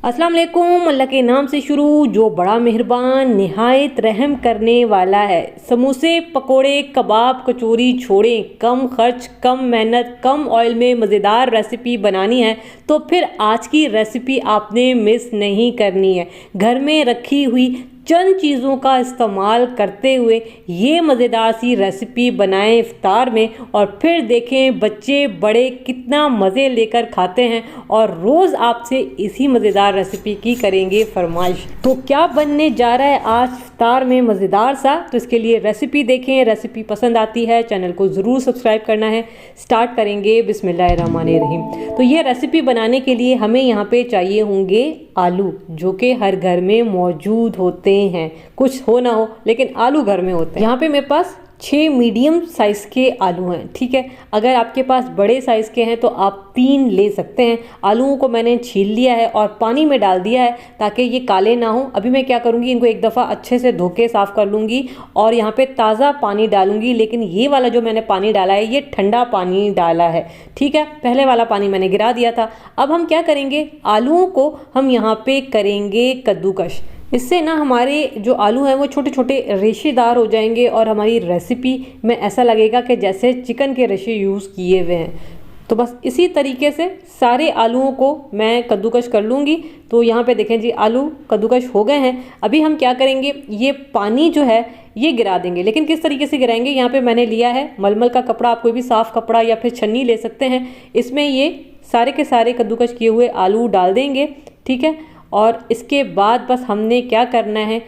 अस्सलाम वालेकुम। अल्लाह के नाम से शुरू जो बड़ा मेहरबान निहायत रहम करने वाला है। समोसे पकोड़े कबाब कचौरी छोड़ें, कम खर्च कम मेहनत कम ऑयल में मज़ेदार रेसिपी बनानी है तो फिर आज की रेसिपी आपने मिस नहीं करनी है। घर में रखी हुई चंद चीज़ों का इस्तेमाल करते हुए ये मज़ेदार सी रेसिपी बनाएं इफ्तार में, और फिर देखें बच्चे बड़े कितना मज़े लेकर खाते हैं और रोज़ आपसे इसी मज़ेदार रेसिपी की करेंगे फरमाइश। तो क्या बनने जा रहा है आज इफ्तार में मज़ेदार सा, तो इसके लिए रेसिपी देखें। रेसिपी पसंद आती है चैनल को ज़रूर सब्सक्राइब करना है। स्टार्ट करेंगे बिस्मिल्लाहिर्रहमानिर्रहीम। तो ये रेसिपी बनाने के लिए हमें यहाँ पे चाहिए होंगे आलू, जो कि हर घर में मौजूद होते हैं, कुछ हो ना हो लेकिन आलू घर में होते हैं। यहाँ पे मेरे पास 6 मीडियम साइज़ के आलू हैं, ठीक है। अगर आपके पास बड़े साइज़ के हैं तो आप 3 ले सकते हैं। आलूओं को मैंने छील लिया है और पानी में डाल दिया है ताकि ये काले ना हो। अभी मैं क्या करूँगी, इनको एक दफ़ा अच्छे से धो के साफ़ कर लूँगी और यहाँ पे ताज़ा पानी डालूँगी। लेकिन ये वाला जो मैंने पानी डाला है ये ठंडा पानी डाला है, ठीक है। पहले वाला पानी मैंने गिरा दिया था। अब हम क्या करेंगे, आलूओं को हम यहाँ पे करेंगे कद्दूकश। इससे ना हमारे जो आलू हैं वो छोटे छोटे रेशेदार हो जाएंगे और हमारी रेसिपी में ऐसा लगेगा कि जैसे चिकन के रेशे यूज़ किए हुए हैं। तो बस इसी तरीके से सारे आलूओं को मैं कद्दूकश कर लूँगी। तो यहाँ पे देखें जी, आलू कद्दूकश हो गए हैं। अभी हम क्या करेंगे, ये पानी जो है ये गिरा देंगे। लेकिन किस तरीके से गिराएंगे, यहाँ पे मैंने लिया है मलमल का कपड़ा, आप कोई भी साफ़ कपड़ा या फिर छन्नी ले सकते हैं। इसमें ये सारे के सारे कद्दूकश किए हुए आलू डाल देंगे, ठीक है। और इसके बाद बस हमने क्या करना है,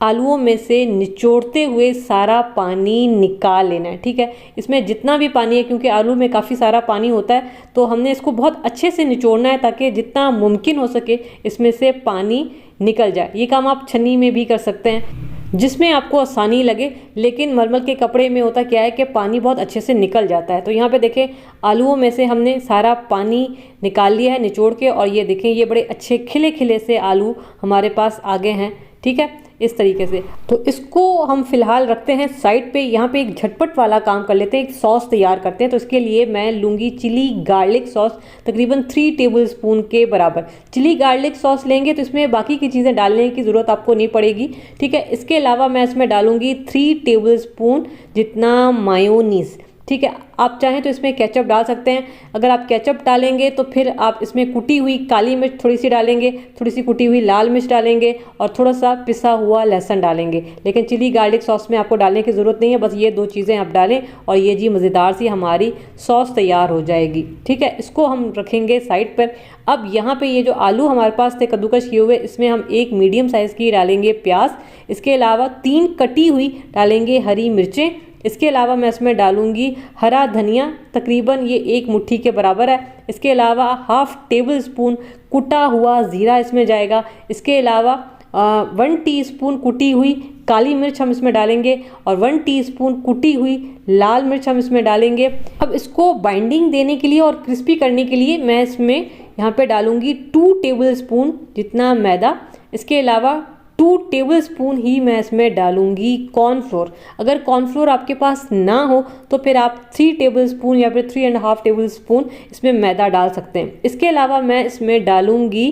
आलूओं में से निचोड़ते हुए सारा पानी निकाल लेना है, ठीक है। इसमें जितना भी पानी है, क्योंकि आलू में काफ़ी सारा पानी होता है, तो हमने इसको बहुत अच्छे से निचोड़ना है ताकि जितना मुमकिन हो सके इसमें से पानी निकल जाए। ये काम आप छन्नी में भी कर सकते हैं, जिसमें आपको आसानी लगे। लेकिन मलमल के कपड़े में होता क्या है कि पानी बहुत अच्छे से निकल जाता है। तो यहाँ पे देखें आलूओं में से हमने सारा पानी निकाल लिया है निचोड़ के, और ये देखें ये बड़े अच्छे खिले खिले से आलू हमारे पास आ गए हैं, ठीक है, इस तरीके से। तो इसको हम फिलहाल रखते हैं साइड पे। यहाँ पे एक झटपट वाला काम कर लेते हैं, एक सॉस तैयार करते हैं। तो इसके लिए मैं लूँगी चिली गार्लिक सॉस, तकरीबन 3 टेबलस्पून के बराबर चिली गार्लिक सॉस लेंगे। तो इसमें बाकी की चीज़ें डालने की ज़रूरत आपको नहीं पड़ेगी, ठीक है। इसके अलावा मैं इसमें डालूँगी 3 टेबलस्पून जितना मायोनीज़, ठीक है। आप चाहें तो इसमें केचप डाल सकते हैं। अगर आप केचप डालेंगे तो फिर आप इसमें कुटी हुई काली मिर्च थोड़ी सी डालेंगे, थोड़ी सी कुटी हुई लाल मिर्च डालेंगे और थोड़ा सा पिसा हुआ लहसुन डालेंगे। लेकिन चिली गार्लिक सॉस में आपको डालने की ज़रूरत नहीं है, बस ये 2 चीज़ें आप डालें और ये जी मज़ेदार सी हमारी सॉस तैयार हो जाएगी, ठीक है। इसको हम रखेंगे साइड पर। अब यहाँ पे ये जो आलू हमारे पास थे कद्दूकश किए हुए, इसमें हम 1 मीडियम साइज़ की डालेंगे प्याज। इसके अलावा 3 कटी हुई डालेंगे हरी मिर्चें। इसके अलावा मैं इसमें डालूंगी हरा धनिया, तकरीबन ये 1 मुट्ठी के बराबर है। इसके अलावा 1/2 टेबलस्पून कुटा हुआ ज़ीरा इसमें जाएगा। इसके अलावा 1 टीस्पून कुटी हुई काली मिर्च हम इसमें डालेंगे और 1 टीस्पून कुटी हुई लाल मिर्च हम इसमें डालेंगे। अब इसको बाइंडिंग देने के लिए और क्रिस्पी करने के लिए मैं इसमें यहाँ पे डालूंगी 2 टेबलस्पून जितना मैदा। इसके अलावा 2 टेबलस्पून ही मैं इसमें डालूंगी कॉर्नफ्लोर। अगर कॉर्नफ्लोर आपके पास ना हो तो फिर आप 3 टेबलस्पून या फिर 3.5 टेबलस्पून इसमें मैदा डाल सकते हैं। इसके अलावा मैं इसमें डालूंगी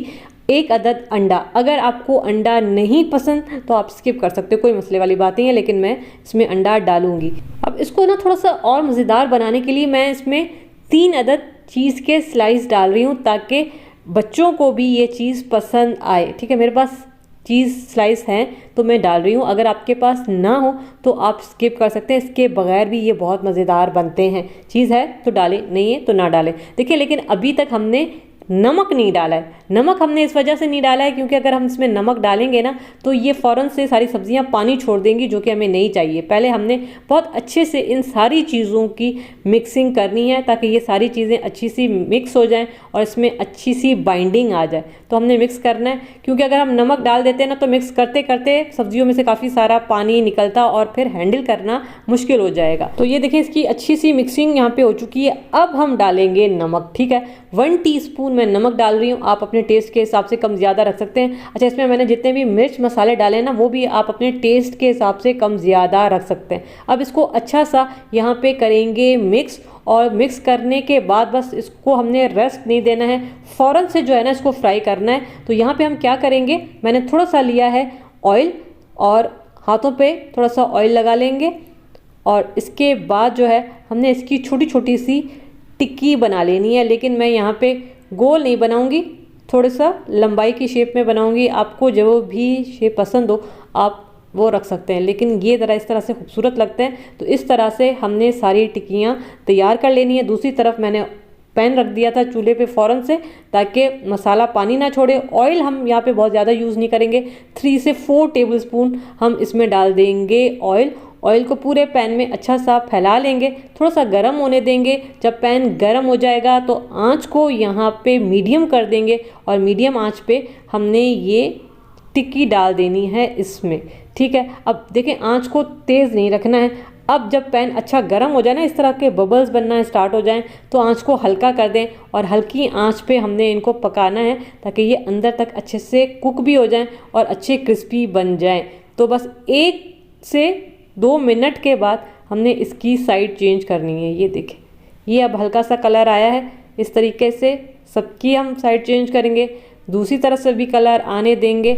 1 अदद अंडा। अगर आपको अंडा नहीं पसंद तो आप स्किप कर सकते हो, कोई मसले वाली बात नहीं है, लेकिन मैं इसमें अंडा डालूंगी। अब इसको ना थोड़ा सा और मज़ेदार बनाने के लिए मैं इसमें 3 अदद चीज़ के स्लाइस डाल रही हूँ ताकि बच्चों को भी ये चीज़ पसंद आए, ठीक है। मेरे पास चीज़ स्लाइस हैं तो मैं डाल रही हूँ। अगर आपके पास ना हो तो आप स्किप कर सकते हैं, इसके बगैर भी ये बहुत मज़ेदार बनते हैं। चीज़ है तो डालें, नहीं है तो ना डालें। देखिए, लेकिन अभी तक हमने नमक नहीं डाला है। नमक हमने इस वजह से नहीं डाला है क्योंकि अगर हम इसमें नमक डालेंगे ना तो ये फ़ौरन से सारी सब्जियां पानी छोड़ देंगी, जो कि हमें नहीं चाहिए। पहले हमने बहुत अच्छे से इन सारी चीज़ों की मिक्सिंग करनी है ताकि ये सारी चीज़ें अच्छी सी मिक्स हो जाएं और इसमें अच्छी सी बाइंडिंग आ जाए। तो हमने मिक्स करना है, क्योंकि अगर हम नमक डाल देते हैं ना तो मिक्स करते करते सब्जियों में से काफ़ी सारा पानी निकलता और फिर हैंडल करना मुश्किल हो जाएगा। तो ये देखें, इसकी अच्छी सी मिक्सिंग यहाँ पे हो चुकी है। अब हम डालेंगे नमक, ठीक है। 1 टीस्पून मैं नमक डाल रही हूँ, आप अपने टेस्ट के हिसाब से कम ज़्यादा रख सकते हैं। अच्छा, इसमें मैंने जितने भी मिर्च मसाले डाले हैं ना वो भी आप अपने टेस्ट के हिसाब से कम ज़्यादा रख सकते हैं। अब इसको अच्छा सा यहाँ पे करेंगे मिक्स और मिक्स करने के बाद बस इसको हमने रेस्ट नहीं देना है, फ़ौरन से जो है ना इसको फ्राई करना है। तो यहाँ पे हम क्या करेंगे, मैंने थोड़ा सा लिया है ऑयल और हाथों पे थोड़ा सा ऑयल लगा लेंगे और इसके बाद जो है हमने इसकी छोटी छोटी सी टिक्की बना लेनी है। लेकिन मैं यहाँ पे गोल नहीं बनाऊँगी, थोड़ा सा लंबाई की शेप में बनाऊँगी। आपको जो भी शेप पसंद हो आप वो रख सकते हैं, लेकिन ये ज़रा इस तरह से खूबसूरत लगते हैं। तो इस तरह से हमने सारी टिक्कियाँ तैयार कर लेनी है। दूसरी तरफ मैंने पैन रख दिया था चूल्हे पे फ़ौरन से, ताकि मसाला पानी ना छोड़े। ऑयल हम यहाँ पे बहुत ज़्यादा यूज़ नहीं करेंगे, 3 से 4 टेबलस्पून हम इसमें डाल देंगे ऑयल। ऑयल को पूरे पैन में अच्छा सा फैला लेंगे, थोड़ा सा गर्म होने देंगे। जब पैन गर्म हो जाएगा तो आँच को यहाँ पे मीडियम कर देंगे और मीडियम आँच पे हमने ये टिक्की डाल देनी है इसमें, ठीक है। अब देखें आँच को तेज़ नहीं रखना है। अब जब पैन अच्छा गर्म हो जाए ना, इस तरह के बबल्स बनना स्टार्ट हो जाएं, तो आँच को हल्का कर दें और हल्की आँच पे हमने इनको पकाना है ताकि ये अंदर तक अच्छे से कुक भी हो जाएं और अच्छे क्रिस्पी बन जाएं। तो बस 1 से 2 मिनट के बाद हमने इसकी साइड चेंज करनी है। ये देखें, ये अब हल्का सा कलर आया है। इस तरीके से सबकी हम साइड चेंज करेंगे, दूसरी तरफ से भी कलर आने देंगे।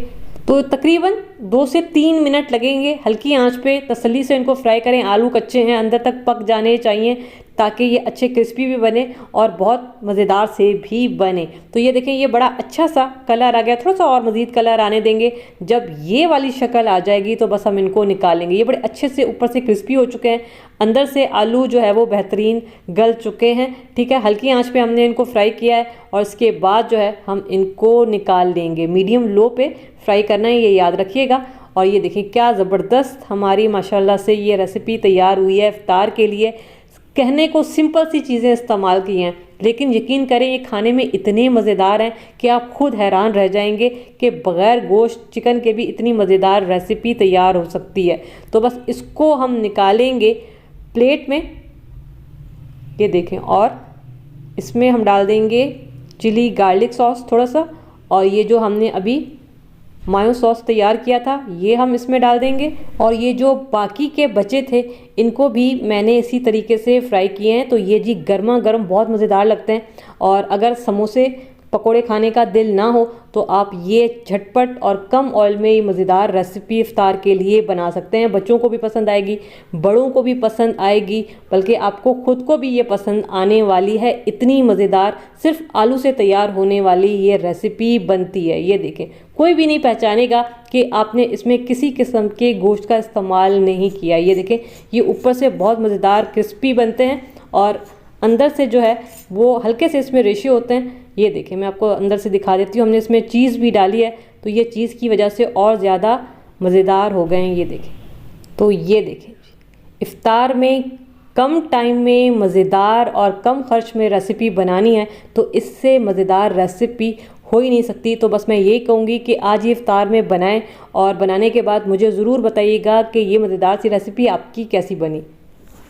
तो तकरीबन 2 से 3 मिनट लगेंगे। हल्की आंच पे तसल्ली से इनको फ्राई करें। आलू कच्चे हैं, अंदर तक पक जाने चाहिए ताकि ये अच्छे क्रिस्पी भी बने और बहुत मज़ेदार से भी बने। तो ये देखें, ये बड़ा अच्छा सा कलर आ गया। थोड़ा सा और मज़ीद कलर आने देंगे। जब ये वाली शक्ल आ जाएगी तो बस हम इनको निकालेंगे। ये बड़े अच्छे से ऊपर से क्रिस्पी हो चुके हैं, अंदर से आलू जो है वो बेहतरीन गल चुके हैं, ठीक है। हल्की आंच पे हमने इनको फ्राई किया है और इसके बाद जो है हम इनको निकाल लेंगे। मीडियम लो पे फ्राई करना है, ये याद रखिएगा। और ये देखिए क्या ज़बरदस्त हमारी माशाल्लाह से ये रेसिपी तैयार हुई है। इफ्तार के लिए कहने को सिंपल सी चीज़ें इस्तेमाल की हैं, लेकिन यकीन करें ये खाने में इतने मज़ेदार हैं कि आप खुद हैरान रह जाएंगे कि बग़ैर गोश्त चिकन के भी इतनी मज़ेदार रेसिपी तैयार हो सकती है। तो बस इसको हम निकालेंगे प्लेट में, ये देखें। और इसमें हम डाल देंगे चिली गार्लिक सॉस थोड़ा सा, और ये जो हमने अभी मायो सॉस तैयार किया था ये हम इसमें डाल देंगे। और ये जो बाकी के बचे थे इनको भी मैंने इसी तरीके से फ्राई किए हैं। तो ये जी गर्मा गर्म बहुत मज़ेदार लगते हैं। और अगर समोसे पकोड़े खाने का दिल ना हो तो आप ये झटपट और कम ऑयल में ये मज़ेदार रेसिपी इफ्तार के लिए बना सकते हैं। बच्चों को भी पसंद आएगी, बड़ों को भी पसंद आएगी, बल्कि आपको खुद को भी ये पसंद आने वाली है। इतनी मज़ेदार सिर्फ आलू से तैयार होने वाली ये रेसिपी बनती है। ये देखें, कोई भी नहीं पहचानेगा कि आपने इसमें किसी किस्म के गोश्त का इस्तेमाल नहीं किया। ये देखें, ये ऊपर से बहुत मज़ेदार क्रिस्पी बनते हैं और अंदर से जो है वो हल्के से इसमें रेशे होते हैं। ये देखें, मैं आपको अंदर से दिखा देती हूँ। हमने इसमें चीज़ भी डाली है तो ये चीज़ की वजह से और ज़्यादा मज़ेदार हो गए हैं। ये देखें, तो ये देखें, इफ्तार में कम टाइम में मज़ेदार और कम खर्च में रेसिपी बनानी है तो इससे मज़ेदार रेसिपी हो ही नहीं सकती। तो बस मैं यही कहूँगी कि आज ये इफ्तार में बनाएं और बनाने के बाद मुझे ज़रूर बताइएगा कि ये मज़ेदार सी रेसिपी आपकी कैसी बनी।